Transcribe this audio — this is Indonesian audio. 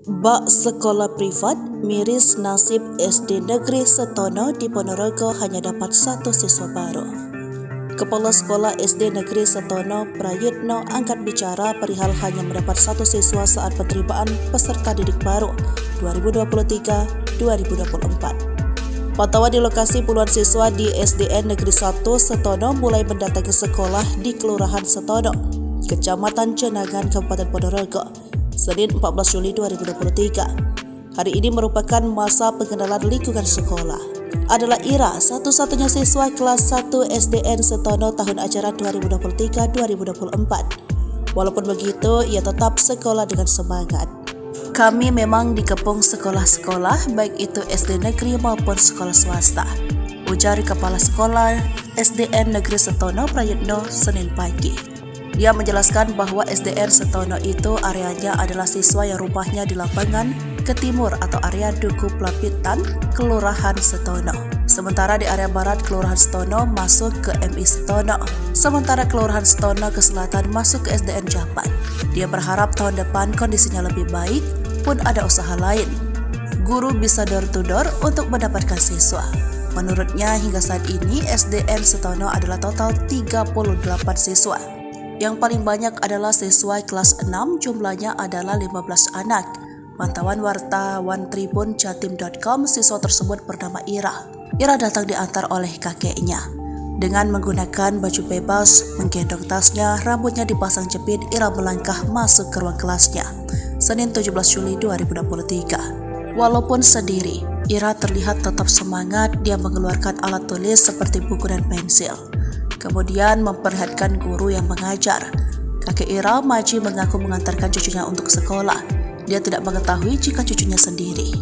Bak sekolah privat, miris nasib SD Negeri Setono di Ponorogo hanya dapat satu siswa baru. Kepala Sekolah SD Negeri Setono, Prayitno, angkat bicara perihal hanya mendapat satu siswa saat penerimaan peserta didik baru 2023-2024. Pantauan di lokasi puluhan siswa di SDN Negeri 1 Setono mulai mendatangi sekolah di Kelurahan Setono, Kecamatan Cenangan, Kabupaten Ponorogo, Senin 14 Juli 2023. Hari ini merupakan masa pengenalan lingkungan sekolah. Adalah Ira, satu-satunya siswa kelas 1 SDN Setono tahun ajaran 2023-2024. Walaupun begitu, ia tetap sekolah dengan semangat. Kami memang dikepung sekolah-sekolah, baik itu SD negeri maupun sekolah swasta, ujar Kepala Sekolah SDN Negeri Setono, Prayitno, Senin pagi. Dia menjelaskan bahwa SDN Setono itu areanya adalah siswa yang rumahnya di lapangan ke timur atau area Duku Pelapitan, Kelurahan Setono. Sementara di area barat Kelurahan Setono masuk ke MI Setono. Sementara Kelurahan Setono ke selatan masuk ke SDN Japan. Dia berharap tahun depan kondisinya lebih baik, pun ada usaha lain. Guru bisa door to door untuk mendapatkan siswa. Menurutnya hingga saat ini SDN Setono adalah total 38 siswa. Yang paling banyak adalah siswa kelas 6, jumlahnya adalah 15 anak. Pantauan wartawan Tribun Jatim.com, siswa tersebut bernama Ira. Ira datang diantar oleh kakeknya. Dengan menggunakan baju bebas, menggendong tasnya, rambutnya dipasang jepit, Ira melangkah masuk ke ruang kelasnya. Senin 17 Juli 2023. Walaupun sendiri, Ira terlihat tetap semangat. Dia mengeluarkan alat tulis seperti buku dan pensil. Kemudian memperlihatkan guru yang mengajar. Kakek Ira, Maji, mengaku mengantarkan cucunya untuk sekolah. Dia tidak mengetahui jika cucunya sendiri.